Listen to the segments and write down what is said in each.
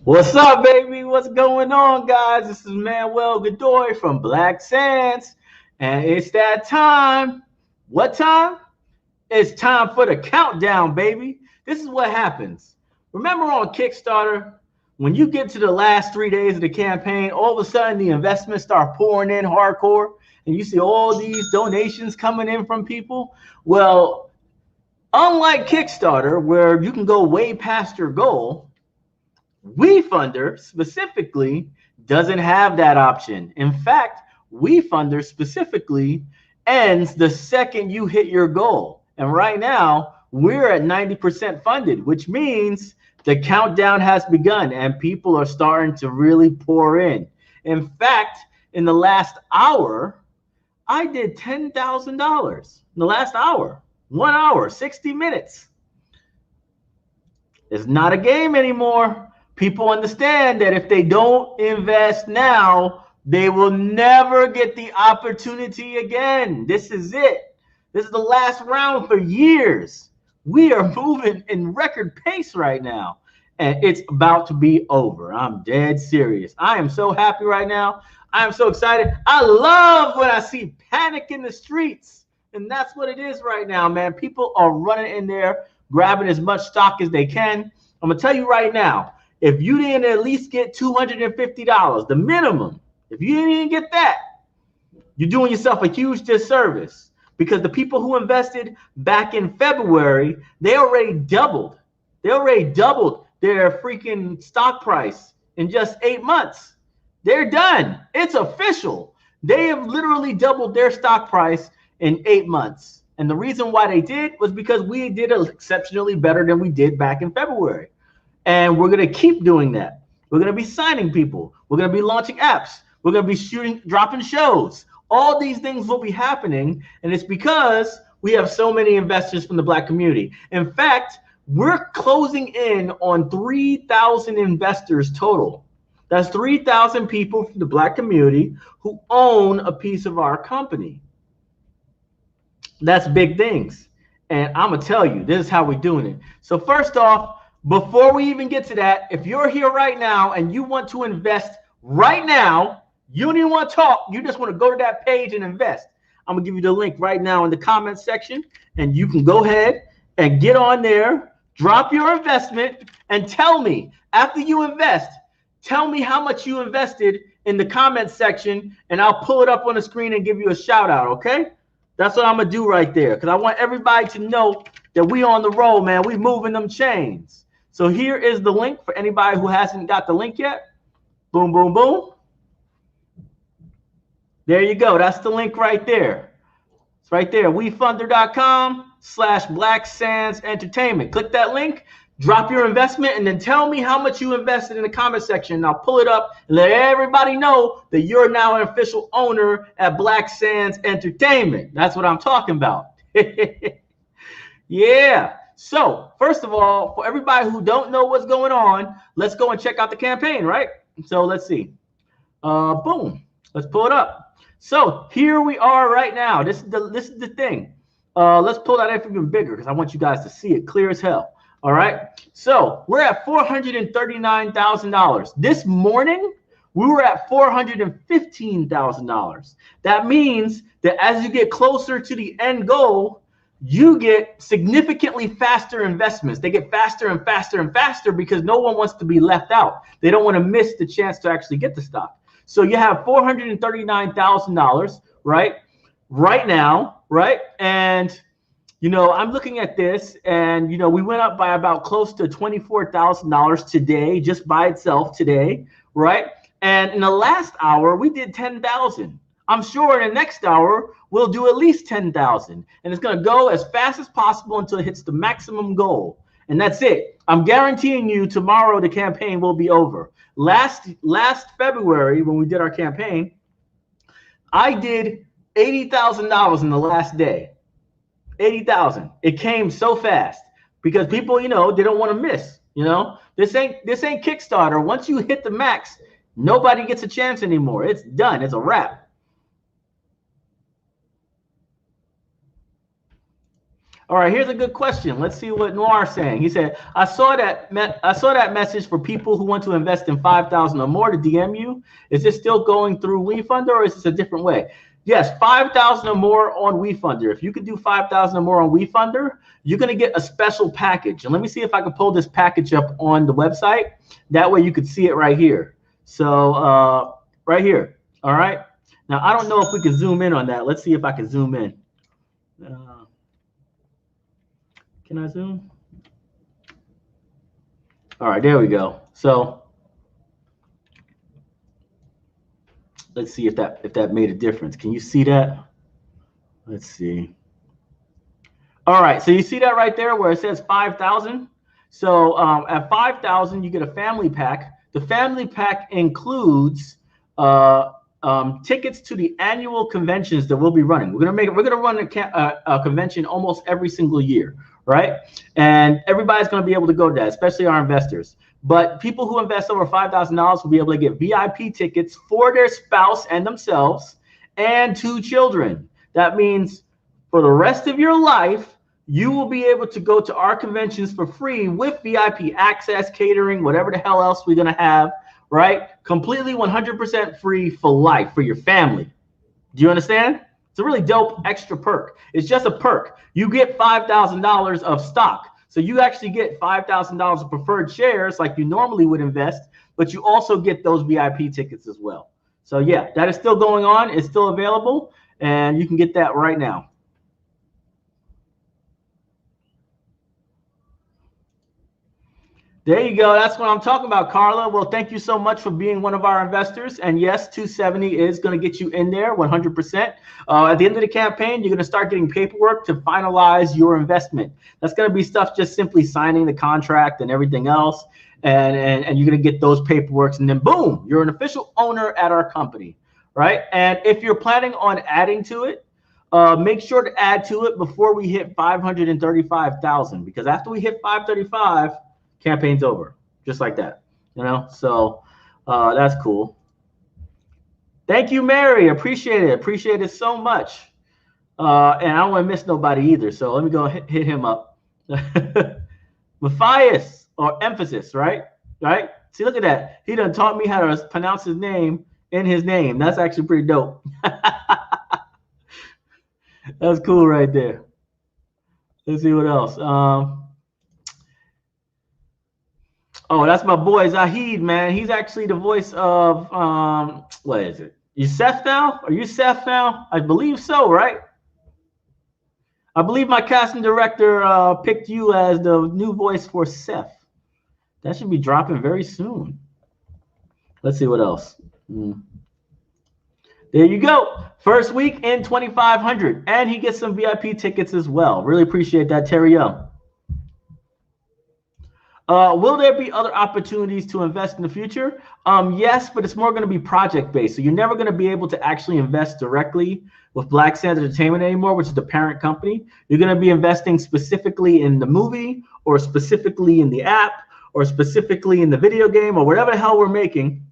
What's up, baby? What's going on, guys? This is Manuel Godoy from Black Sands, and it's that time. What time? It's time for the countdown, baby. This is what happens. Remember on Kickstarter, when you get to the last 3 days of the campaign, all of a sudden the investments start pouring in hardcore, and you see all these donations coming in from people? Well, unlike Kickstarter, where you can go way past your goal, WeFunder specifically doesn't have that option. In fact, WeFunder specifically ends the second you hit your goal. And right now, we're at 90% funded, which means the countdown has begun and people are starting to really pour in. In fact, in the last hour, I did $10,000 in the last hour, 1 hour, 60 minutes. It's not a game anymore. People understand that if they don't invest now, they will never get the opportunity again. This is it. This is the last round for years. We are moving in record pace right now, and it's about to be over. I'm dead serious. I am so happy right now. I am so excited. I love when I see panic in the streets, and that's what it is right now, man. People are running in there, grabbing as much stock as they can. I'm gonna tell you right now, if you didn't at least get $250, the minimum, if you didn't even get that, you're doing yourself a huge disservice, because the people who invested back in February, they already doubled. They already doubled their freaking stock price in just 8 months. They're done. It's official. They have literally doubled their stock price in 8 months. And the reason why they did was because we did exceptionally better than we did back in February. And we're going to keep doing that. We're going to be signing people. We're going to be launching apps. We're going to be dropping shows. All these things will be happening. And it's because we have so many investors from the Black community. In fact, we're closing in on 3,000 investors total. That's 3,000 people from the Black community who own a piece of our company. That's big things. And I'm going to tell you, this is how we're doing it. So first off, before we even get to that, if you're here right now and you want to invest right now, you don't even want to talk, you just want to go to that page and invest. I'm going to give you the link right now in the comments section, and you can go ahead and get on there, drop your investment, and tell me, after you invest, tell me how much you invested in the comments section, and I'll pull it up on the screen and give you a shout out, okay? That's what I'm going to do right there, because I want everybody to know that we on the road, man. We moving them chains. So here is the link for anybody who hasn't got the link yet. Boom, boom, boom. There you go. That's the link right there. It's right there. WeFunder.com/Black Sands Entertainment. Click that link, drop your investment, and then tell me how much you invested in the comment section. And I'll pull it up and let everybody know that you're now an official owner at Black Sands Entertainment. That's what I'm talking about. Yeah. So first of all, for everybody who don't know what's going on, let's go and check out the campaign, right? So let's see. Boom. Let's pull it up. So here we are right now. This is the thing. Let's pull that up even bigger because I want you guys to see it clear as hell. All right. So we're at $439,000. This morning, we were at $415,000. That means that as you get closer to the end goal, you get significantly faster investments. They get faster and faster and faster because no one wants to be left out. They don't want to miss the chance to actually get the stock. So you have $439,000, right? Right now, right? And, you know, I'm looking at this and, you know, we went up by about close to $24,000 today, just by itself today, right? And in the last hour, we did 10,000. I'm sure in the next hour, we'll do at least 10,000. And it's going to go as fast as possible until it hits the maximum goal. And that's it. I'm guaranteeing you tomorrow the campaign will be over. Last February, when we did our campaign, I did $80,000 in the last day. 80,000. It came so fast because people, you know, they don't want to miss. You know, this ain't Kickstarter. Once you hit the max, nobody gets a chance anymore. It's done. It's a wrap. All right, here's a good question. Let's see what Noir's saying. He said, I saw that message for people who want to invest in 5,000 or more to DM you. Is this still going through WeFunder, or is this a different way? Yes, 5,000 or more on WeFunder. If you could do 5,000 or more on WeFunder, you're going to get a special package. And let me see if I can pull this package up on the website. That way you could see it right here. So right here. All right. Now, I don't know if we can zoom in on that. Let's see if I can zoom in. Can I zoom? All right, there we go. So let's see if that made a difference. Can you see that? Let's see. All right, so you see that right there where it says 5,000. So at 5,000, you get a family pack. The family pack includes tickets to the annual conventions that we'll be running. We're gonna run a convention almost every single year, right? And everybody's gonna be able to go to that, especially our investors. But people who invest over $5,000 will be able to get VIP tickets for their spouse and themselves and 2 children. That means for the rest of your life, you will be able to go to our conventions for free with VIP access, catering, whatever the hell else we're gonna have, right? Completely 100% free for life, for your family. Do you understand? It's a really dope extra perk. It's just a perk. You get $5,000 of stock. So you actually get $5,000 of preferred shares like you normally would invest, but you also get those VIP tickets as well. So yeah, that is still going on. It's still available, and you can get that right now. There you go. That's what I'm talking about, Carla. Well, thank you so much for being one of our investors. And yes, 270 is going to get you in there 100%. At the end of the campaign, you're going to start getting paperwork to finalize your investment. That's going to be stuff just simply signing the contract and everything else. And you're going to get those paperworks. And then boom, you're an official owner at our company, right? And if you're planning on adding to it, make sure to add to it before we hit 535,000, because after we hit 535, campaign's over, just like that, you know. So that's cool. Thank you, Mary. Appreciate it so much. And I don't want to miss nobody either, so let me go hit him up. Matthias, or emphasis, right? See, look at that. He done taught me how to pronounce his name in his name. That's actually pretty dope. That's cool right there. Let's see what else. Oh, that's my boy Zahid, man. He's actually the voice of what is it? Yusef now? Are you Seth now? I believe so, right? I believe my casting director picked you as the new voice for Seth. That should be dropping very soon. Let's see what else. There you go. First week in 2,500, and he gets some VIP tickets as well. Really appreciate that, Terry Young. Will there be other opportunities to invest in the future? Yes, but it's more going to be project-based. So you're never going to be able to actually invest directly with Black Sands Entertainment anymore, which is the parent company. You're going to be investing specifically in the movie, or specifically in the app, or specifically in the video game, or whatever the hell we're making.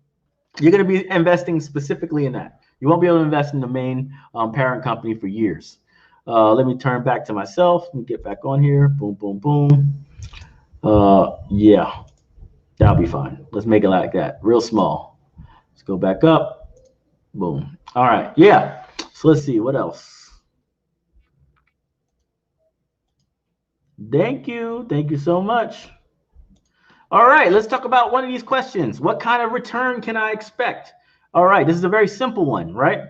You're going to be investing specifically in that. You won't be able to invest in the main parent company for years. Let me turn back to myself. Let me get back on here. Boom, boom, boom. Yeah, that'll be fine. Let's make it like that, real small. Let's go back up. Boom. All right. Yeah. So let's see what else. Thank you so much. All right, let's talk about one of these questions. What kind of return can I expect? All right, this is a very simple one, right?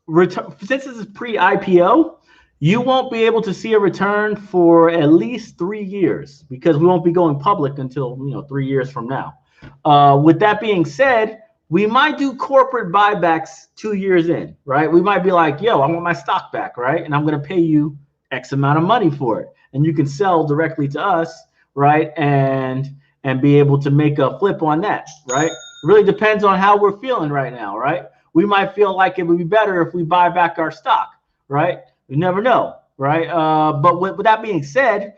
Since this is pre-IPO, you won't be able to see a return for at least 3 years, because we won't be going public until 3 years from now. With that being said, we might do corporate buybacks 2 years in, right? We might be like, yo, I want my stock back, right? And I'm going to pay you X amount of money for it, and you can sell directly to us, right? And be able to make a flip on that, right? It really depends on how we're feeling right now, right? We might feel like it would be better if we buy back our stock, right? You never know, right? But with that being said,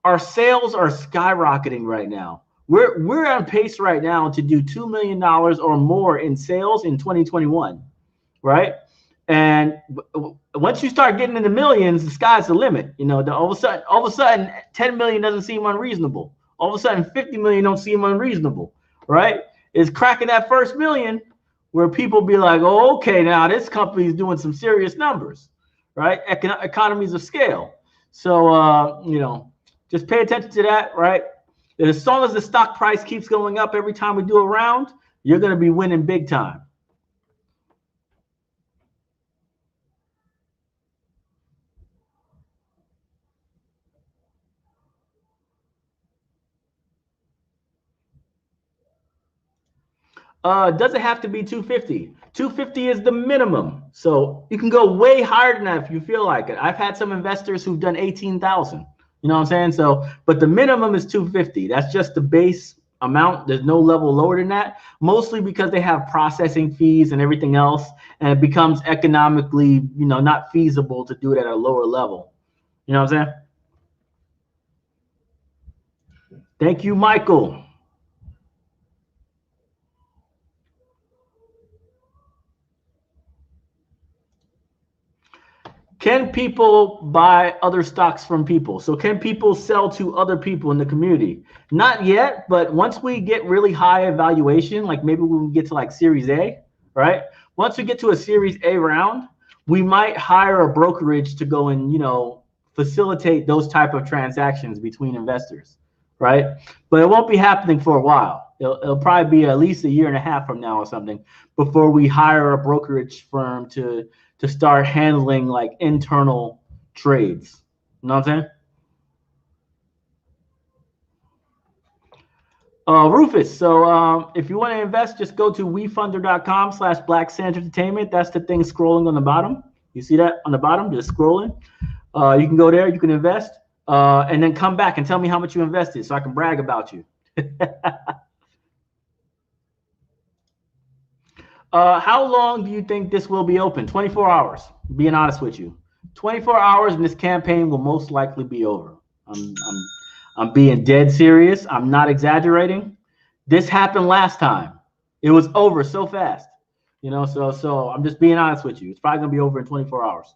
our sales are skyrocketing right now. We're on pace right now to do $2 million or more in sales in 2021, right? And once you start getting into millions, the sky's the limit. You know, all of a sudden, 10 million doesn't seem unreasonable. All of a sudden, 50 million don't seem unreasonable, right? It's cracking that first million where people be like, oh, okay, now this company is doing some serious numbers, right? Economies of scale. So, you know, just pay attention to that, right? As long as the stock price keeps going up every time we do a round, you're going to be winning big time. Does it have to be 250? 250 is the minimum. So you can go way higher than that if you feel like it. I've had some investors who've done 18,000. You know what I'm saying? So, but the minimum is 250. That's just the base amount. There's no level lower than that, mostly because they have processing fees and everything else, and it becomes economically, you know, not feasible to do it at a lower level. You know what I'm saying? Thank you, Michael. Can people buy other stocks from people? So can people sell to other people in the community? Not yet, but once we get really high evaluation, like maybe when we get to like Series A, right? Once we get to a Series A round, we might hire a brokerage to go and, you know, facilitate those type of transactions between investors, right? But it won't be happening for a while. It'll probably be at least a year and a half from now or something before we hire a brokerage firm to start handling like internal trades. You know what I'm saying? Rufus, so if you want to invest, just go to wefunder.com/BlackSandsEntertainment. That's the thing scrolling on the bottom. You see that on the bottom, just scrolling. You can go there, you can invest, and then come back and tell me how much you invested so I can brag about you. How long do you think this will be open? 24 hours, being honest with you. 24 hours and this campaign will most likely be over. I'm being dead serious. I'm not exaggerating. This happened last time. It was over so fast. You know, so I'm just being honest with you. It's probably going to be over in 24 hours.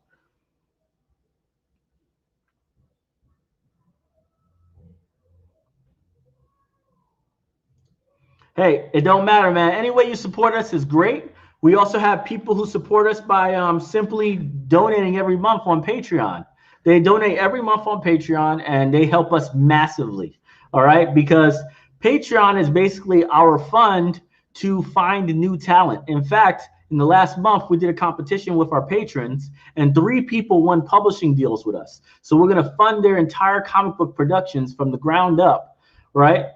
Hey, it don't matter, man. Any way you support us is great. We also have people who support us by simply donating every month on Patreon. They donate every month on Patreon, and they help us massively. All right, because Patreon is basically our fund to find new talent. In fact, in the last month, we did a competition with our patrons, and 3 people won publishing deals with us. So we're going to fund their entire comic book productions from the ground up, right?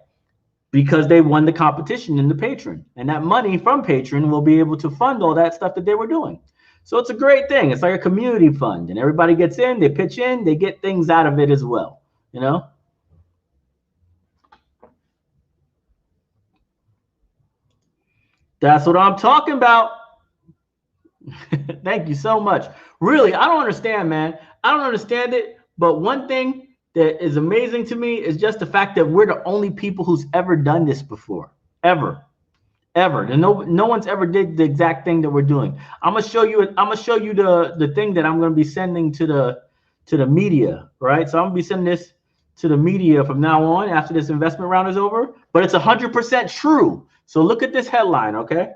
Because they won the competition in the Patron. And that money from Patron will be able to fund all that stuff that they were doing. So it's a great thing. It's like a community fund, and everybody gets in, they pitch in, they get things out of it as well, you know? That's what I'm talking about. Thank you so much. Really, I don't understand, man. I don't understand it. But one thing that is amazing to me is just the fact that we're the only people who's ever done this before. Ever. And no one's ever did the exact thing that we're doing. I'm gonna show you the thing that I'm gonna be sending to the media, right? So I'm gonna be sending this to the media from now on after this investment round is over. But it's 100% true. So look at this headline, okay?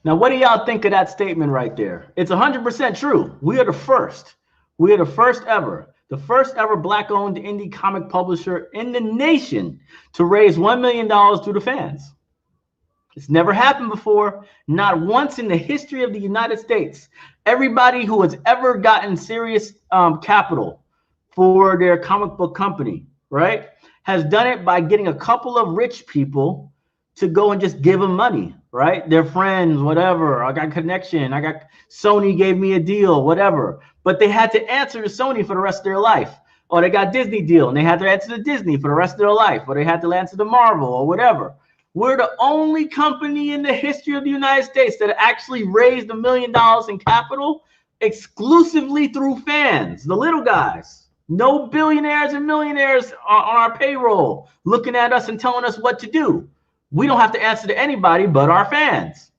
Now, what do y'all think of that statement right there? It's 100% true. We are the first. We are the first ever. The first ever Black-owned indie comic publisher in the nation to raise $1 million through the fans. It's never happened before, not once in the history of the United States. Everybody who has ever gotten serious capital for their comic book company, right, has done it by getting a couple of rich people to go and just give them money, right? Their friends, whatever. I got connection. I got Sony gave me a deal, whatever. but they had to answer to Sony for the rest of their life. Or they got Disney deal and they had to answer to Disney for the rest of their life, or they had to answer to Marvel or whatever. We're the only company in the history of the United States that actually raised $1 million in capital exclusively through fans, the little guys. No billionaires and millionaires on our payroll looking at us and telling us what to do. We don't have to answer to anybody but our fans.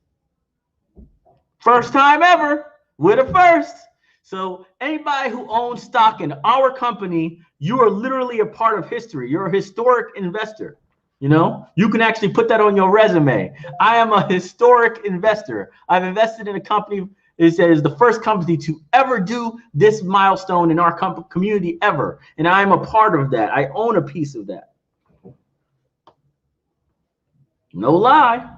First time ever. We're the first. So anybody who owns stock in our company, you are literally a part of history. You're a historic investor. You know, you can actually put that on your resume. I am a historic investor. I've invested in a company that is the first company to ever do this milestone in our community ever. And I am a part of that. I own a piece of that. No lie.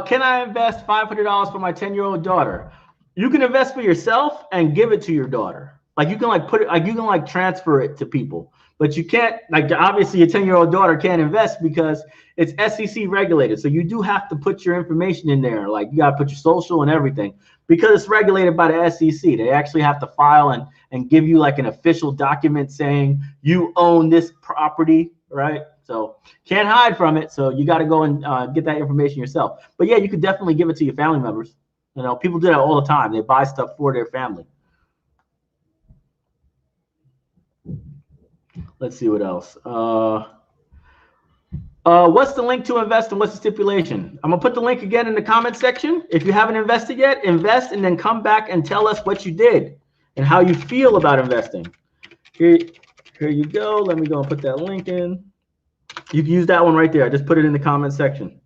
Can I invest $500 for my 10-year-old daughter? You can invest for yourself and give it to your daughter. Like you can like put it, like you can like transfer it to people, but you can't, like obviously your 10-year-old daughter can't invest because it's SEC regulated. So you do have to put your information in there. Like you got to put your social and everything because it's regulated by the SEC. They actually have to file and give you like an official document saying you own this property, right? So can't hide from it. So you got to go and get that information yourself. But yeah, you could definitely give it to your family members. You know, people do that all the time. They buy stuff for their family. Let's see what else. What's the link to invest and what's the stipulation? I'm gonna put the link again in the comment section. If you haven't invested yet, invest and then come back and tell us what you did and how you feel about investing. Here you go. Let me go and put that link in. You can use that one right there. I just put it in the comment section.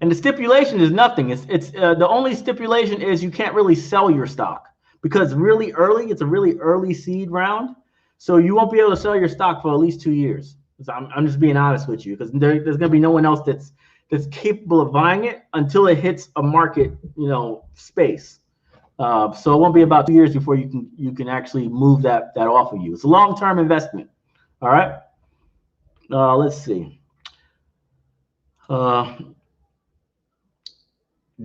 And the stipulation is nothing. It's the only stipulation is you can't really sell your stock because really early. It's a really early seed round, so you won't be able to sell your stock for at least 2 years. So I'm just being honest with you because there's going to be no one else that's capable of buying it until it hits a market, you know, space. So it won't be about 2 years before you can actually move that off of you. It's a long-term investment. All right. Let's see.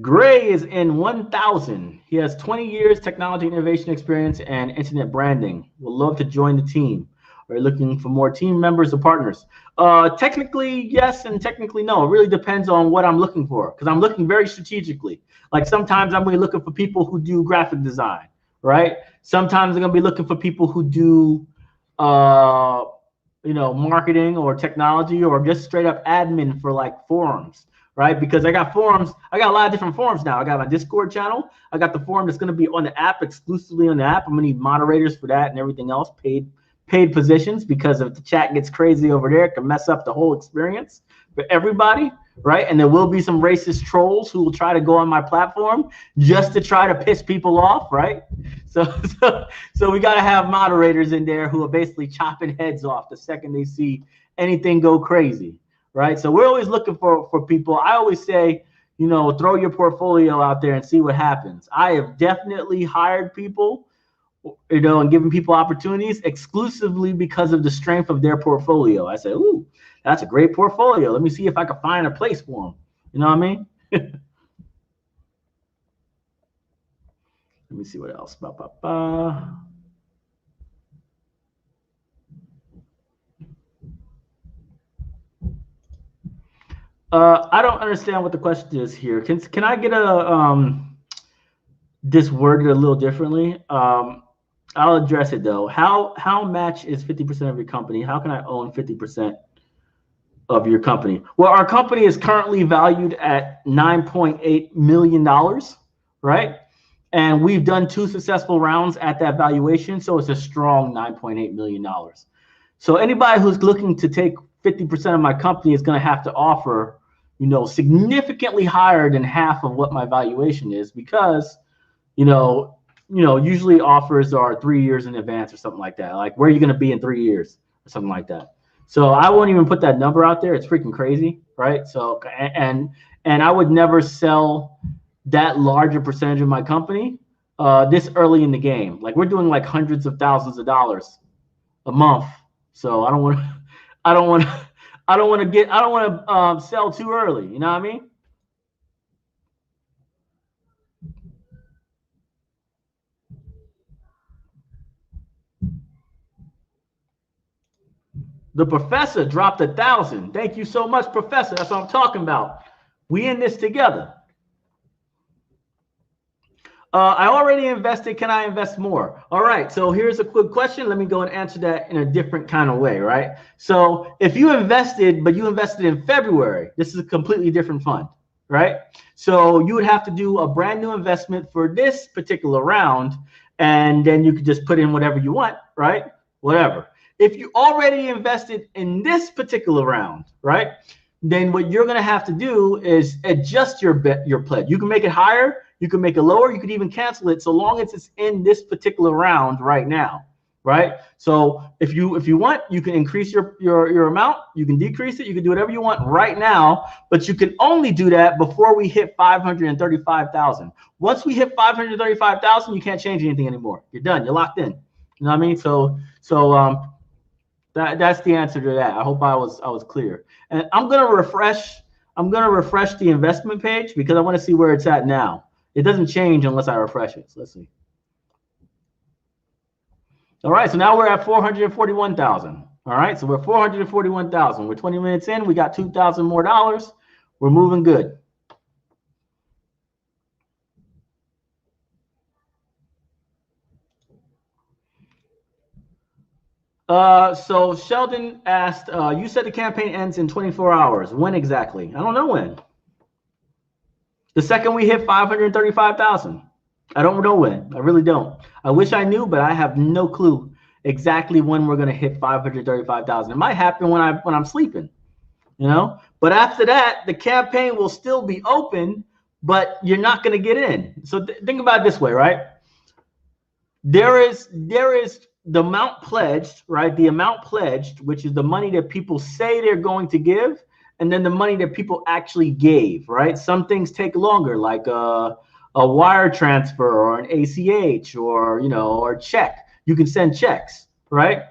Gray is in 1,000. He has 20 years technology innovation experience and internet branding. Would love to join the team. Are you looking for more team members or partners? Technically, yes, and technically, no. It really depends on what I'm looking for because I'm looking very strategically. Like sometimes I'm going to be looking for people who do graphic design, right? Sometimes I'm going to be looking for people who do, you know, marketing or technology or just straight up admin for like forums. Right? Because I got forums. I got a lot of different forums now. I got my Discord channel. I got the forum that's going to be on the app, exclusively on the app. I'm going to need moderators for that and everything else, paid positions, because if the chat gets crazy over there, it can mess up the whole experience for everybody, right? And there will be some racist trolls who will try to go on my platform just to try to piss people off, right? So we got to have moderators in there who are basically chopping heads off the second they see anything go crazy. Right. So we're always looking for people. I always say, you know, throw your portfolio out there and see what happens. I have definitely hired people, you know, and given people opportunities exclusively because of the strength of their portfolio. I say, ooh, that's a great portfolio. Let me see if I can find a place for them. You know what I mean? Let me see what else. I don't understand what the question is here. Can I get this worded a little differently? I'll address it though. How match is 50% of your company? How can I own 50% of your company? Well, our company is currently valued at $9.8 million, right? And we've done 2 successful rounds at that valuation, so it's a strong $9.8 million. So anybody who's looking to take 50% of my company is going to have to offer, you know, significantly higher than half of what my valuation is because, you know, usually offers are 3 years in advance or something like that. Like, where are you going to be in 3 years or something like that? So I won't even put that number out there. It's freaking crazy, right? So, and I would never sell that larger percentage of my company this early in the game. Like, we're doing like hundreds of thousands of dollars a month. So I don't want to. I don't want to. I don't want to sell too early. You know what I mean? The professor dropped 1,000. Thank you so much, professor. That's what I'm talking about. We in this together. I already invested. Can I invest more? All right. So here's a quick question. Let me go and answer that in a different kind of way, right? So if you invested, but you invested in February, this is a completely different fund, right? So you would have to do a brand new investment for this particular round, and then you could just put in whatever you want, right? Whatever. If you already invested in this particular round, right, then what you're going to have to do is adjust your pledge. You can make it higher, you can make it lower, you could even cancel it, so long as it's in this particular round right now, right? So if you want, you can increase your amount, you can decrease it, you can do whatever you want right now, but you can only do that before we hit 535,000. Once we hit 535,000, you can't change anything anymore. You're done. You're locked in. You know what I mean? So that's the answer to that. I hope I was clear. And I'm gonna refresh the investment page because I want to see where it's at now. It doesn't change unless I refresh it. So let's see. All right, so now we're at 441,000. All right, so we're 441,000. We're 20 minutes in. We got 2,000 more dollars. We're moving good. So Sheldon asked, you said the campaign ends in 24 hours. When exactly? I don't know when. The second we hit 535,000. I don't know when. I really don't. I wish I knew, but I have no clue exactly when we're going to hit 535,000. It might happen when I'm sleeping, you know? But after that, the campaign will still be open, but you're not going to get in. So think about it this way, right? There is the amount pledged, right? The amount pledged, which is the money that people say they're going to give, and then the money that people actually gave, right? Some things take longer, like a wire transfer or an ACH or, or check. You can send checks, right?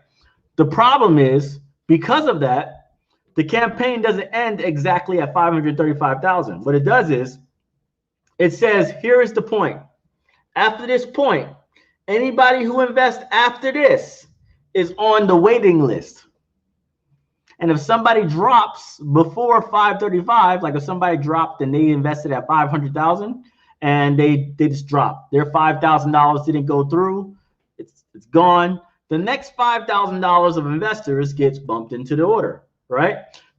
The problem is, because of that, the campaign doesn't end exactly at 535,000. What it does is, it says, here is the point. After this point, anybody who invests after this is on the waiting list. And if somebody drops before 535, like if somebody dropped and they invested at 500,000 and they just dropped, their $5,000 didn't go through, it's gone. The next $5,000 of investors gets bumped into the order, right?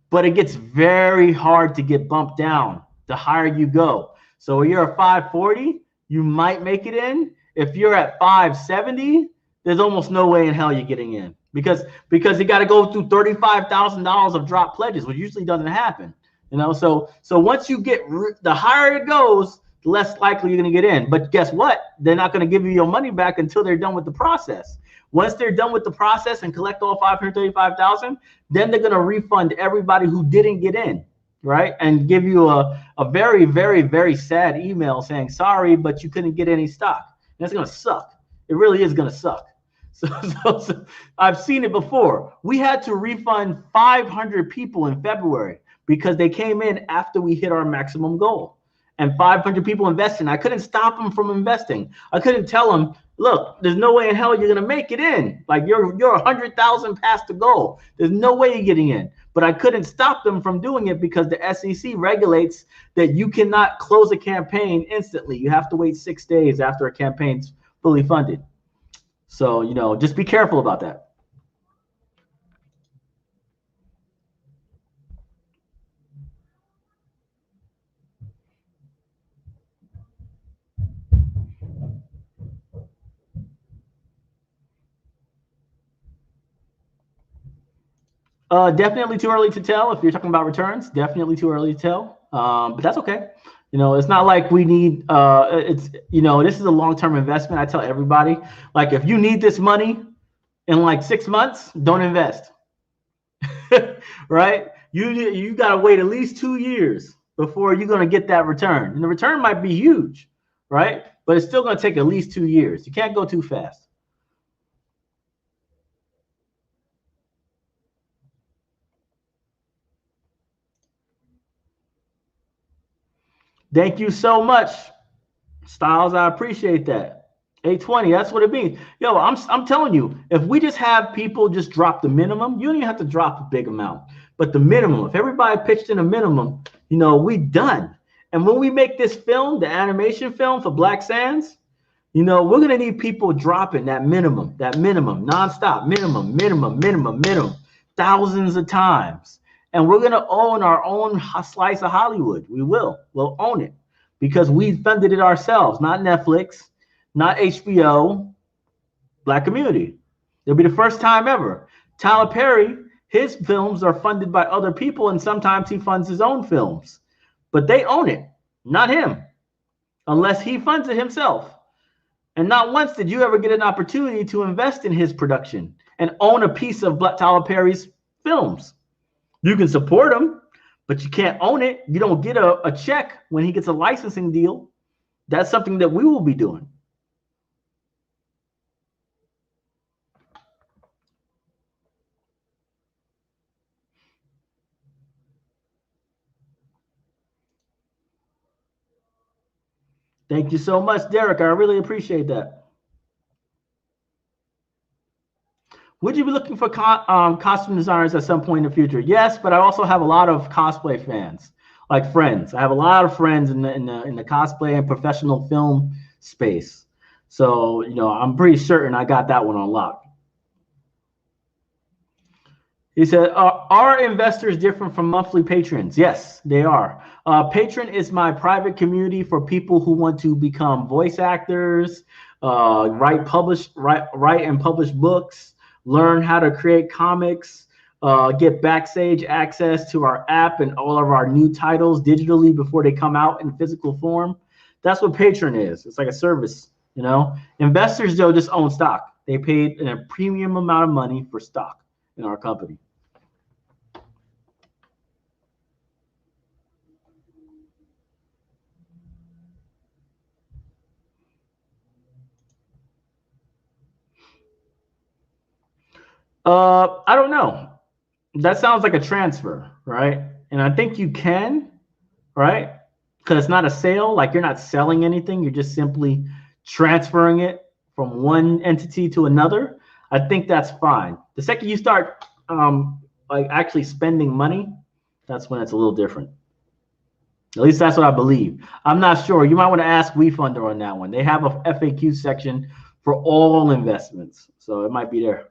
But it gets very hard to get bumped down the higher you go. So when you're at 540, you might make it in. If you're at 570, there's almost no way in hell you're getting in because you got to go through $35,000 of drop pledges, which usually doesn't happen. So once you get the higher it goes, the less likely you're going to get in. But guess what? They're not going to give you your money back until they're done with the process. Once they're done with the process and collect all 535,000, then they're going to refund everybody who didn't get in, right? And give you a very, very, very sad email saying, sorry, but you couldn't get any stock. That's going to suck. It really is going to suck. So I've seen it before. We had to refund 500 people in February because they came in after we hit our maximum goal. And 500 people invested. I couldn't stop them from investing. I couldn't tell them, look, there's no way in hell you're going to make it in. Like you're 100,000 past the goal. There's no way you're getting in. But I couldn't stop them from doing it because the SEC regulates that you cannot close a campaign instantly. You have to wait 6 days after a campaign's fully funded. So, just be careful about that. Definitely too early to tell. If you're talking about returns, definitely too early to tell. But that's okay. It's not like we need. This is a long-term investment. I tell everybody, like, if you need this money in like 6 months, don't invest. Right? You got to wait at least 2 years before you're going to get that return. And the return might be huge, right? But it's still going to take at least 2 years. You can't go too fast. Thank you so much, Styles. I appreciate that. 820, that's what it means. Yo, I'm telling you, if we just have people just drop the minimum, you don't even have to drop a big amount. But the minimum, if everybody pitched in a minimum, we done. And when we make this film, the animation film for Black Sands, we're gonna need people dropping that minimum, nonstop, minimum, thousands of times. And we're gonna own our own slice of Hollywood. We'll own it because we funded it ourselves, not Netflix, not HBO, Black community. It'll be the first time ever. Tyler Perry, his films are funded by other people, and sometimes he funds his own films, but they own it, not him, unless he funds it himself. And not once did you ever get an opportunity to invest in his production and own a piece of Tyler Perry's films. You can support him, but you can't own it. You don't get a check when he gets a licensing deal. That's something that we will be doing. Thank you so much, Derek. I really appreciate that. Would you be looking for costume designers at some point in the future? Yes, but I also have a lot of cosplay fans, like friends. I have a lot of friends in the cosplay and professional film space. So, I'm pretty certain I got that one on lock. He said, are investors different from monthly patrons? Yes, they are. Patron is my private community for people who want to become voice actors, write and publish books, learn how to create comics, get backstage access to our app and all of our new titles digitally before they come out in physical form. That's what Patron is. It's like a service, Investors, though, just own stock. They paid a premium amount of money for stock in our company. I don't know. That sounds like a transfer, right? And I think you can, right? Because it's not a sale. Like you're not selling anything. You're just simply transferring it from one entity to another. I think that's fine. The second you start like actually spending money, that's when it's a little different. At least that's what I believe. I'm not sure. You might want to ask WeFunder on that one. They have a FAQ section for all investments, so it might be there.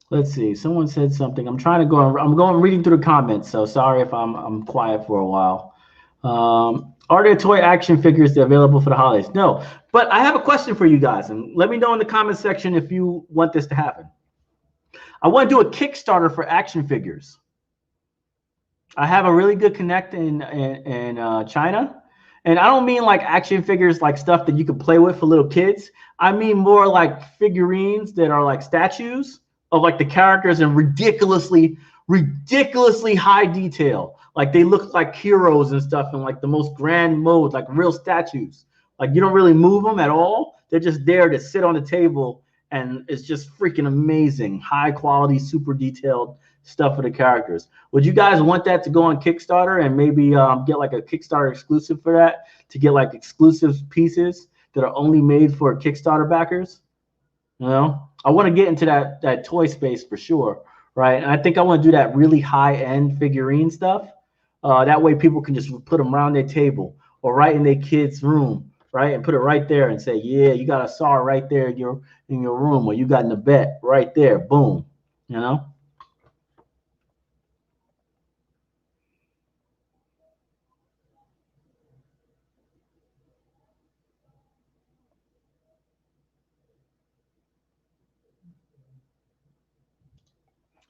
Let's see. Someone said something. I'm trying to go. I'm going reading through the comments. So sorry if I'm quiet for a while. Are there toy action figures that are available for the holidays? No. But I have a question for you guys, and let me know in the comment section if you want this to happen. I want to do a Kickstarter for action figures. I have a really good connect in China, and I don't mean like action figures, like stuff that you can play with for little kids. I mean more like figurines that are like statues of like the characters in ridiculously high detail. Like they look like heroes and stuff in like the most grand mode, like real statues. Like you don't really move them at all. They're just there to sit on the table, and it's just freaking amazing, high quality, super detailed stuff for the characters. Would you guys want that to go on Kickstarter and maybe get like a Kickstarter exclusive for that, to get like exclusive pieces that are only made for Kickstarter backers? I want to get into that toy space for sure, right? And I think I want to do that really high end figurine stuff. That way people can just put them around their table or right in their kid's room, right? And put it right there and say, yeah, you got a saw right there in your room, or you got an Nabet right there, boom,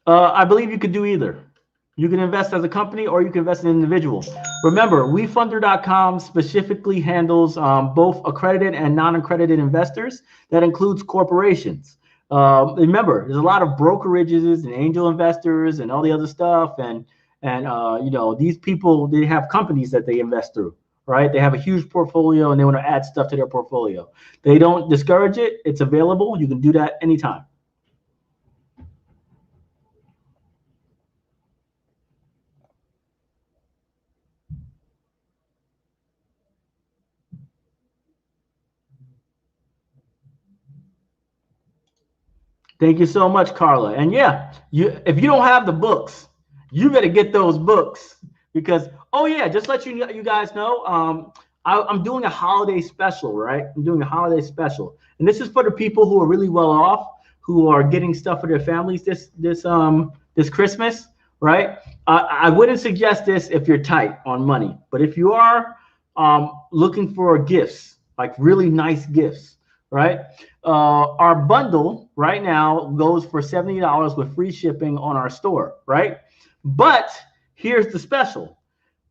I believe you could do either. You can invest as a company or you can invest in an individual. Remember, WeFunder.com specifically handles both accredited and non-accredited investors. That includes corporations. Remember, there's a lot of brokerages and angel investors and all the other stuff. And you know, these people, they have companies that they invest through, right? They have a huge portfolio and they want to add stuff to their portfolio. They don't discourage it. It's available. You can do that anytime. Thank you so much, Carla. And yeah, if you don't have the books, you better get those books because oh yeah, just let you guys know, I'm doing a holiday special, right? I'm doing a holiday special, and this is for the people who are really well off, who are getting stuff for their families this Christmas, right? I wouldn't suggest this if you're tight on money, but if you are looking for gifts, like really nice gifts, right? Our bundle right now goes for $70 with free shipping on our store, right? But here's the special.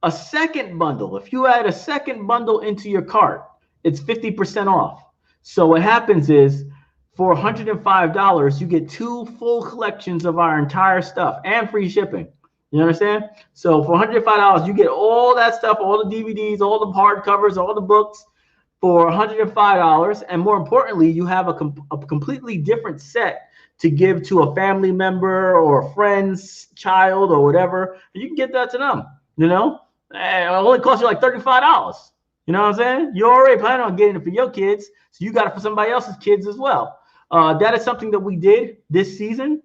A second bundle, if you add a second bundle into your cart, it's 50% off. So what happens is for $105, you get 2 full collections of our entire stuff and free shipping. You understand? So for $105, you get all that stuff, all the DVDs, all the hardcovers, all the books, for $105, and more importantly, you have a completely different set to give to a family member or a friend's child or whatever. And you can get that to them, you know? It only costs you like $35. You know what I'm saying? You already plan on getting it for your kids, so you got it for somebody else's kids as well. That is something that we did this season,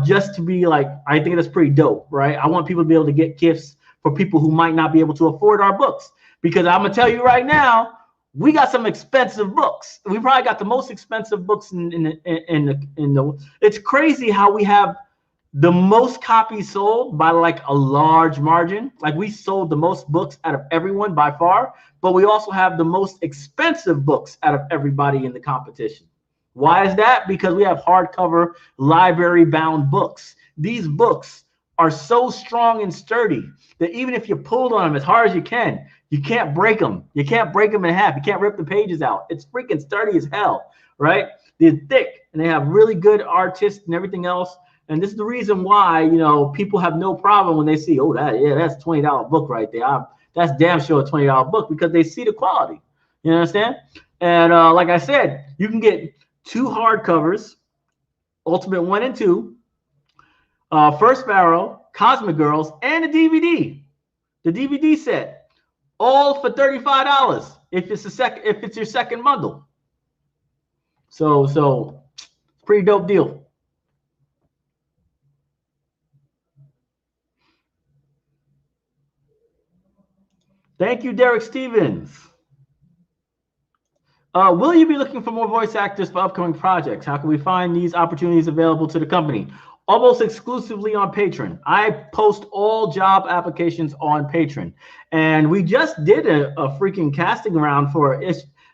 just to be like, I think that's pretty dope, right? I want people to be able to get gifts for people who might not be able to afford our books, because I'm gonna tell you right now, we got some expensive books. We probably got the most expensive books in the. It's crazy how we have the most copies sold by like a large margin. Like we sold the most books out of everyone by far, but we also have the most expensive books out of everybody in the competition. Why is that? Because we have hardcover, library-bound books. These books are so strong and sturdy that even if you pulled on them as hard as you can't break them. You can't break them in half. You can't rip the pages out. It's freaking sturdy as hell, right? They're thick and they have really good artists and everything else. And this is the reason why, you know, people have no problem when they see, oh, that's a $20 book right there. That's damn sure a $20 book, because they see the quality. You understand? And like I said, you can get 2 hardcovers, Ultimate 1 and 2, First Pharaoh, Cosmic Girls, and a DVD, the DVD set. All for $35 if it's your second bundle. So pretty dope deal. Thank you, Derek Stevens. Will you be looking for more voice actors for upcoming projects? How can we find these opportunities available to the company? Almost exclusively on Patron. I post all job applications on Patron. And we just did a freaking casting round for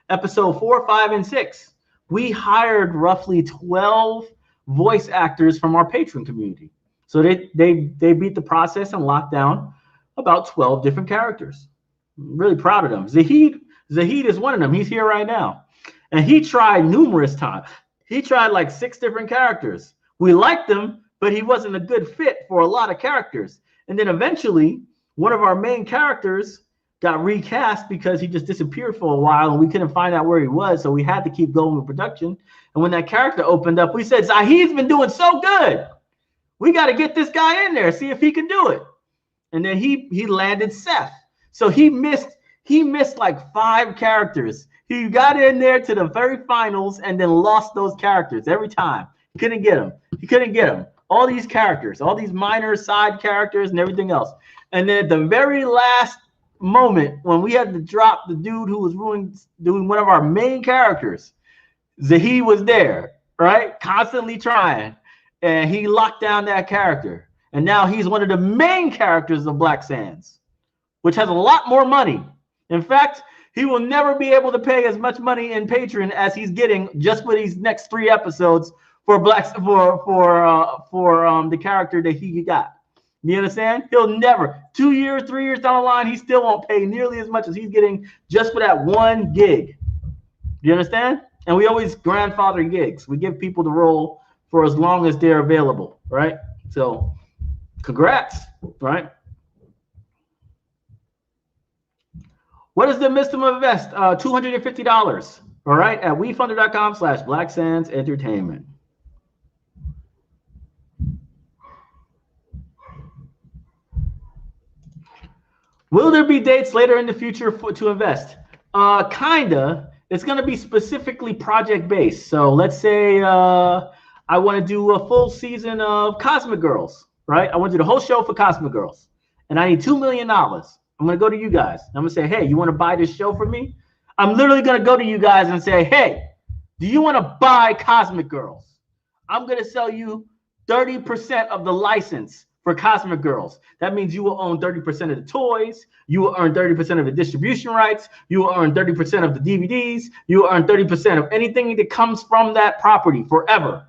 episode 4, 5, and 6. We hired roughly 12 voice actors from our Patron community. So they beat the process and locked down about 12 different characters. I'm really proud of them. Zahid is one of them. He's here right now. And he tried numerous times. He tried like 6 different characters. We liked him, but he wasn't a good fit for a lot of characters. And then eventually, one of our main characters got recast because he just disappeared for a while and we couldn't find out where he was. So we had to keep going with production. And when that character opened up, we said, Zahid's been doing so good. We got to get this guy in there, see if he can do it. And then he landed Seth. So he missed like 5 characters. He got in there to the very finals and then lost those characters every time. He couldn't get them. All these characters, all these minor side characters and everything else. And then at the very last moment, when we had to drop the dude who was doing one of our main characters, Zahid was there, right? Constantly trying. And he locked down that character. And now he's one of the main characters of Black Sands, which has a lot more money. In fact, he will never be able to pay as much money in Patreon as he's getting just for these next 3 episodes for the character that he got. You understand? He'll never, 2 years, 3 years down the line, he still won't pay nearly as much as he's getting just for that one gig. You understand? And we always grandfather gigs. We give people the role for as long as they're available, right? So congrats, right? What is the minimum invest? $250, all right, at wefunder.com/BlackSandsEntertainment. Will there be dates later in the future to invest? Kinda. It's going to be specifically project based. So let's say I want to do a full season of Cosmic Girls, right? I want to do the whole show for Cosmic Girls, and I need $2 million. I'm going to go to you guys. I'm going to say, hey, you want to buy this show for me? I'm literally going to go to you guys and say, hey, do you want to buy Cosmic Girls? I'm going to sell you 30% of the license for Cosmic Girls. That means you will own 30% of the toys. You will earn 30% of the distribution rights. You will earn 30% of the DVDs. You will earn 30% of anything that comes from that property forever.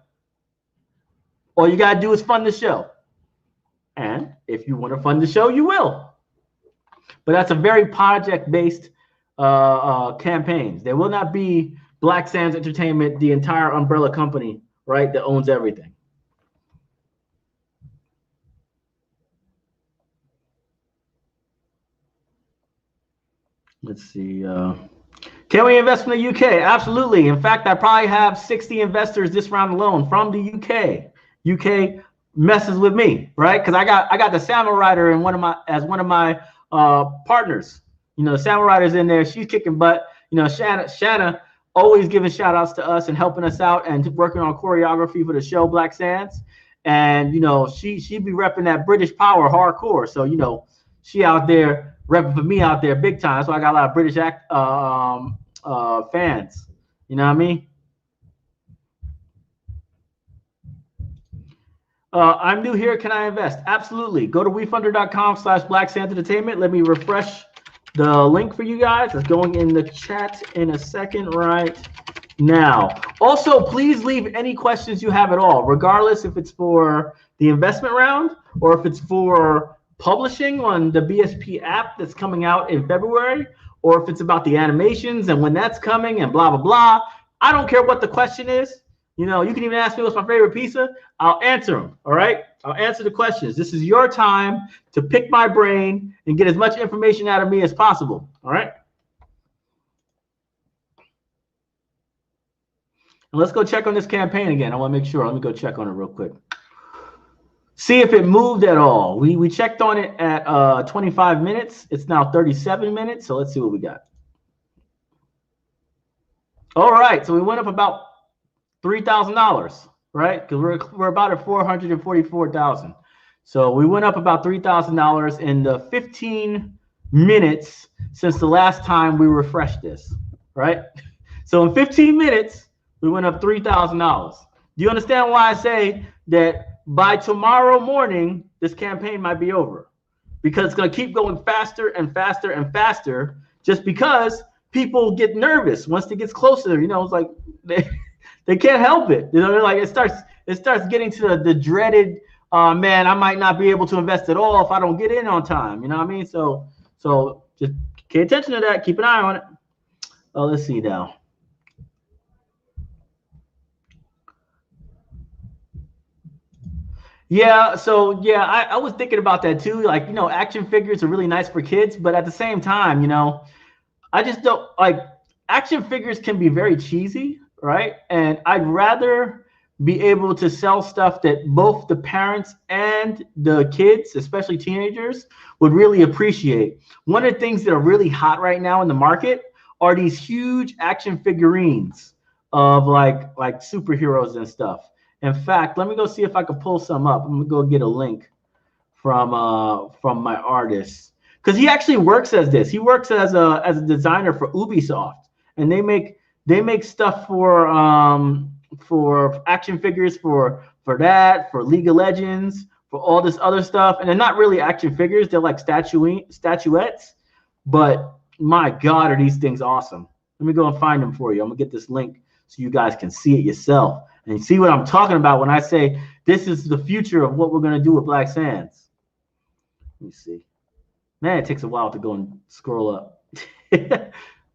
All you got to do is fund the show. And if you want to fund the show, you will. But that's a very project-based campaigns. There will not be Black Sands Entertainment, the entire umbrella company, right, that owns everything. Let's see. Can we invest from the UK? Absolutely. In fact, I probably have 60 investors this round alone from the UK. UK messes with me, right? Because I got the Salmon Rider in one of my partners. You know, the Salmon Rider's in there. She's kicking butt. You know, Shanna always giving shout outs to us and helping us out and working on choreography for the show Black Sands. And you know, she be repping that British power hardcore. So you know, she out there repping for me out there big time. So I got a lot of British fans. You know what I mean? I'm new here. Can I invest? Absolutely. Go to wefunder.com/BlackSandsEntertainment. Let me refresh the link for you guys. It's going in the chat in a second right now. Also, please leave any questions you have at all, regardless if it's for the investment round or if it's for publishing on the BSP app that's coming out in February, or if it's about the animations and when that's coming and blah, blah, blah. I don't care what the question is. You know, you can even ask me what's my favorite pizza. I'll answer them, all right? I'll answer the questions. This is your time to pick my brain and get as much information out of me as possible, all right? And let's go check on this campaign again. I want to make sure. Let me go check on it real quick. See if it moved at all. We checked on it at 25 minutes. It's now 37 minutes. So let's see what we got. All right. So we went up about $3,000, right? Because we're about at 444,000. So we went up about $3,000 in the 15 minutes since the last time we refreshed this, right? So in 15 minutes, we went up $3,000. Do you understand why I say that by tomorrow morning, this campaign might be over? Because it's going to keep going faster and faster and faster just because people get nervous once it gets closer. You know, it's like they can't help it. You know, they're like it starts getting to the dreaded, man, I might not be able to invest at all if I don't get in on time. You know what I mean? So just pay attention to that. Keep an eye on it. Let's see now. Yeah, so yeah, I was thinking about that too. Like, you know, action figures are really nice for kids, but at the same time, you know, I just don't like action figures can be very cheesy, right? And I'd rather be able to sell stuff that both the parents and the kids, especially teenagers, would really appreciate. One of the things that are really hot right now in the market are these huge action figurines of like superheroes and stuff. In fact, let me go see if I can pull some up. I'm gonna go get a link from my artist, because he actually works as this. He works as a designer for Ubisoft, and they make stuff for action figures for that, for League of Legends, for all this other stuff. And they're not really action figures; they're like statuettes. But my God, are these things awesome? Let me go and find them for you. I'm gonna get this link so you guys can see it yourself and see what I'm talking about when I say this is the future of what we're going to do with Black Sands. Let me see. Man, it takes a while to go and scroll up.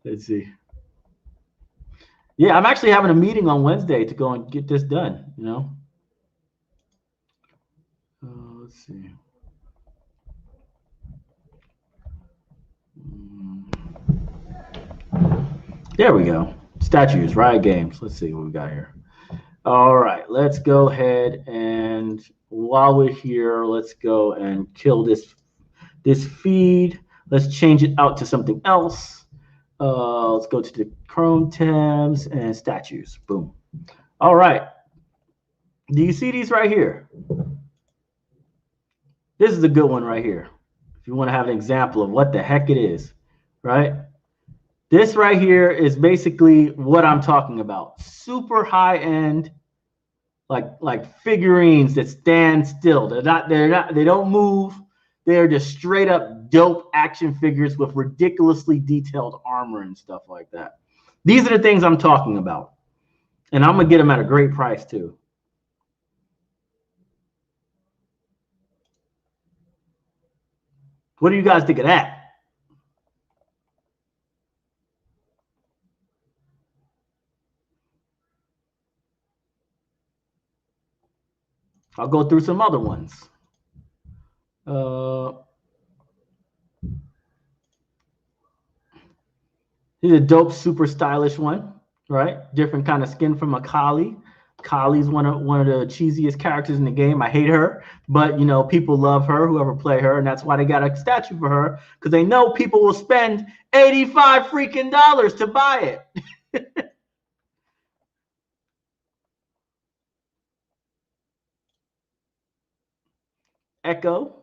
Let's see. Yeah, I'm actually having a meeting on Wednesday to go and get this done, you know. Let's see. There we go. Statues, Riot Games. Let's see what we got here. All right, let's go ahead and while we're here, let's go and kill this feed. Let's change it out to something else. Let's go to the Chrome tabs and statues. Boom. All right. Do you see these right here? This is a good one right here. If you want to have an example of what the heck it is, right? This right here is basically what I'm talking about. Super high end, like figurines that stand still. They don't move. They're just straight up dope action figures with ridiculously detailed armor and stuff like that. These are the things I'm talking about. And I'm going to get them at a great price too. What do you guys think of that? I'll go through some other ones. Here's a dope, super stylish one, right? Different kind of skin from a Kali. Kali's one of the cheesiest characters in the game. I hate her, but you know, people love her, whoever play her, and that's why they got a statue for her, because they know people will spend $85 freaking to buy it. Echo.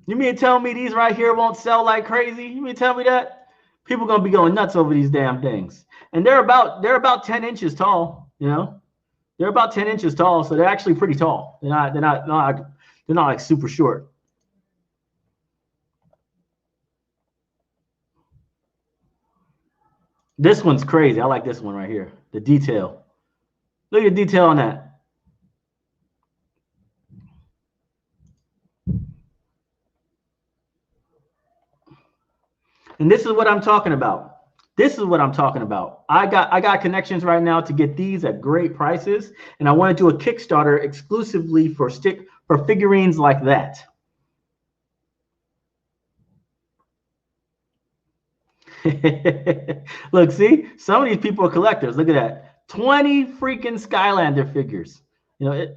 You mean to tell me these right here won't sell like crazy? You mean to tell me that? People gonna be going nuts over these damn things. And they're about 10 inches tall, you know? They're about 10 inches tall, so they're actually pretty tall. They're not like super short. This one's crazy. I like this one right here. The detail. Look at the detail on that. And this is what I'm talking about. This is what I'm talking about. I got connections right now to get these at great prices, and I want to do a Kickstarter exclusively for figurines like that. Look, see, some of these people are collectors. Look at that, 20 freaking Skylander figures. You know,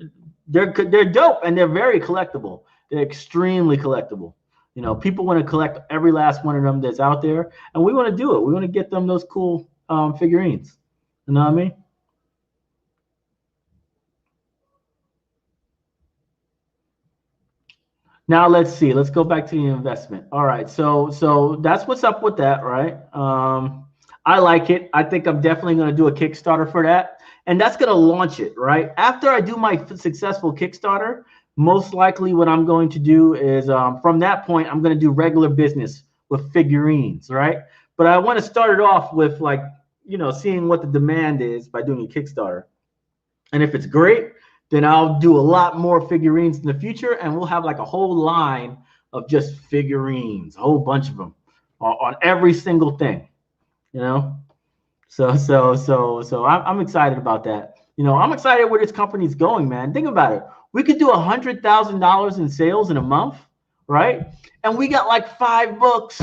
they're dope and they're very collectible. They're extremely collectible. You know, people want to collect every last one of them that's out there, and we want to do it. We want to get them those cool figurines. You know what I mean? Now let's see. Let's go back to the investment. All right, so that's what's up with that, right? I like it. I think I'm definitely going to do a Kickstarter for that, and that's going to launch it, right? After I do my successful Kickstarter, most likely what I'm going to do is from that point, I'm going to do regular business with figurines, right? But I want to start it off with, like, you know, seeing what the demand is by doing a Kickstarter. And if it's great, then I'll do a lot more figurines in the future, and we'll have like a whole line of just figurines, a whole bunch of them on every single thing, you know? So I'm excited about that. You know, I'm excited where this company's going, man. Think about it. We could do $100,000 in sales in a month, right? And we got like 5 books.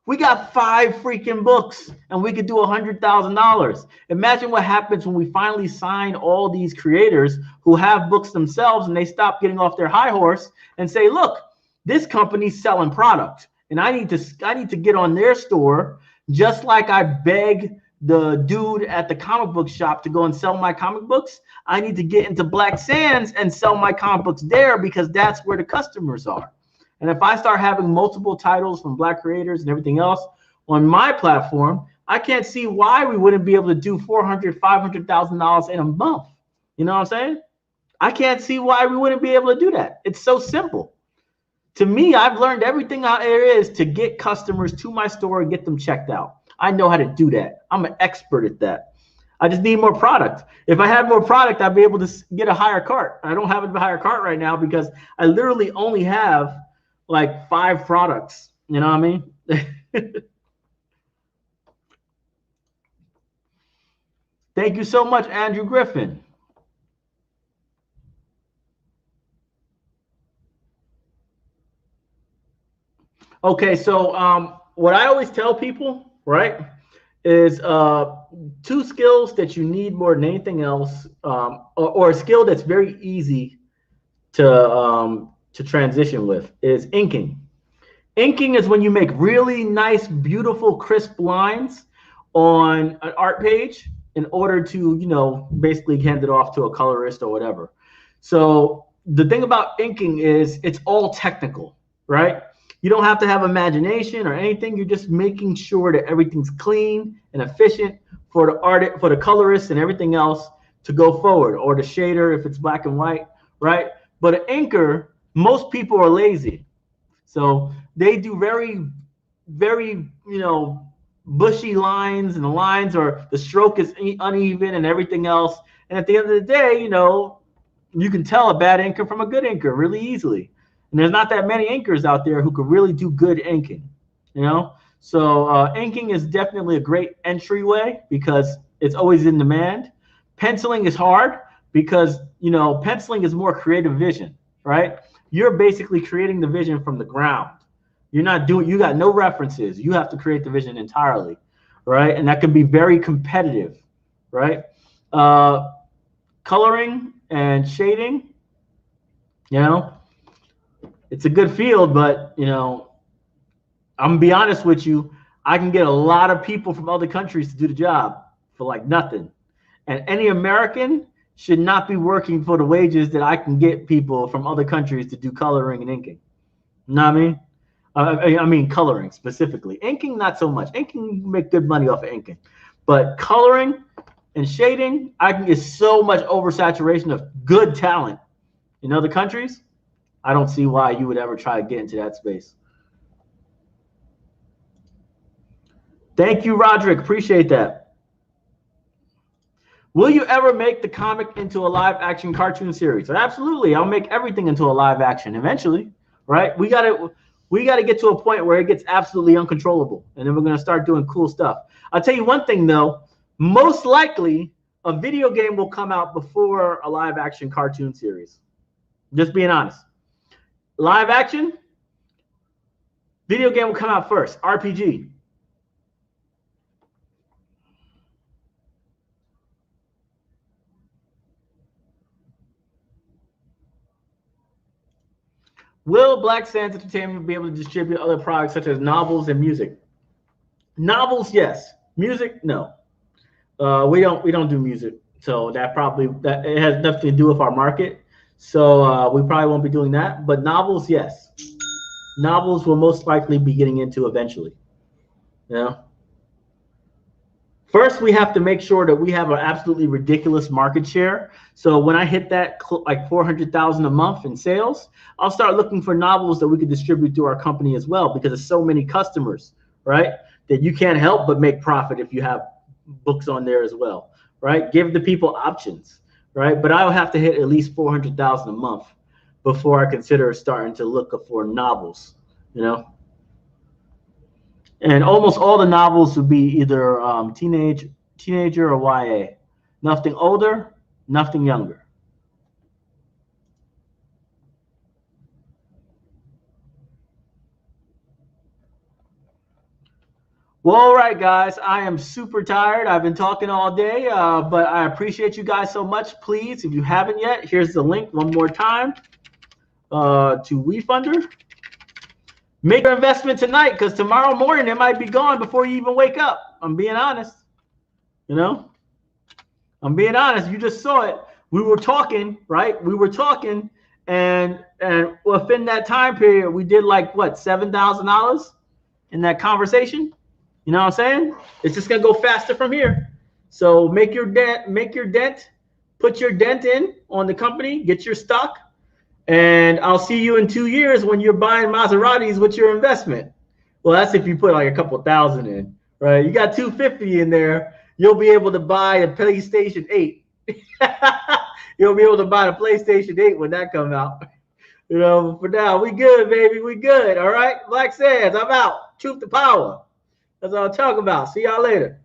We got 5 freaking books, and we could do $100,000. Imagine what happens when we finally sign all these creators who have books themselves, and they stop getting off their high horse and say, "Look, this company's selling product, and I need to get on their store, just like I beg the dude at the comic book shop to go and sell my comic books. I need to get into Black Sands and sell my comic books there, because that's where the customers are." And if I start having multiple titles from Black creators and everything else on my platform, I can't see why we wouldn't be able to do $400,000, $500,000 in a month. You know what I'm saying? I can't see why we wouldn't be able to do that. It's so simple. To me, I've learned everything there is to get customers to my store and get them checked out. I know how to do that. I'm an expert at that. I just need more product. If I had more product, I'd be able to get a higher cart. I don't have a higher cart right now because I literally only have like 5 products. You know what I mean? Thank you so much, Andrew Griffin. Okay, so what I always tell people, right, is 2 skills that you need more than anything else, or a skill that's very easy to transition with is inking. Inking is when you make really nice, beautiful, crisp lines on an art page in order to, basically hand it off to a colorist or whatever. So the thing about inking is it's all technical, right? You don't have to have imagination or anything. You're just making sure that everything's clean and efficient for the artist, for the colorist, and everything else to go forward, or the shader if it's black and white, right? But an inker, most people are lazy. So they do very, very, bushy lines, and the lines or the stroke is uneven and everything else. And at the end of the day, you can tell a bad inker from a good inker really easily. And there's not that many inkers out there who could really do good inking, So inking is definitely a great entryway because it's always in demand. Penciling is hard because, penciling is more creative vision, right? You're basically creating the vision from the ground. You got no references. You have to create the vision entirely, right? And that can be very competitive, right? Coloring and shading, it's a good field, but, I'm gonna be honest with you, I can get a lot of people from other countries to do the job for like nothing. And any American should not be working for the wages that I can get people from other countries to do coloring and inking. You know what I mean? I mean coloring specifically. Inking, not so much. Inking, you make good money off of inking. But coloring and shading, I can get so much oversaturation of good talent in other countries. I don't see why you would ever try to get into that space. Thank you, Roderick. Appreciate that. Will you ever make the comic into a live action cartoon series? Absolutely. I'll make everything into a live action eventually, right? We got to get to a point where it gets absolutely uncontrollable, and then we're going to start doing cool stuff. I'll tell you one thing, though. Most likely, a video game will come out before a live action cartoon series. Just being honest. Live action, video game will come out first. RPG. Will Black Sands Entertainment be able to distribute other products such as novels and music? Novels, yes. Music, no. We don't do music, so that it has nothing to do with our market. So we probably won't be doing that. But novels, yes. Novels will most likely be getting into eventually. First, we have to make sure that we have an absolutely ridiculous market share. So when I hit that like 400,000 a month in sales, I'll start looking for novels that we could distribute through our company as well, because there's so many customers, right? That you can't help but make profit if you have books on there as well, right? Give the people options, right? But I'll have to hit at least 400,000 a month before I consider starting to look for novels, And almost all the novels would be either teenager or YA. Nothing older, nothing younger. Well, all right, guys. I am super tired. I've been talking all day, but I appreciate you guys so much. Please, if you haven't yet, here's the link one more time to WeFunder. Make your investment tonight, because tomorrow morning it might be gone before you even wake up. I'm being honest. I'm being honest. You just saw it. We were talking, right? We were talking, and within that time period, we did like what, $7,000 in that conversation. You know what I'm saying? It's just gonna go faster from here. So make your dent, put your dent in on the company, get your stock. And I'll see you in 2 years when you're buying Maseratis with your investment. Well, that's if you put like a couple thousand in, right? You got 250 in there. you'll be able to buy a PlayStation 8. You'll be able to buy the PlayStation 8 when that comes out. You know, for now, we good, baby. We good. All right. Black Sands, I'm out. Truth to power. That's all I'm talking about. See y'all later.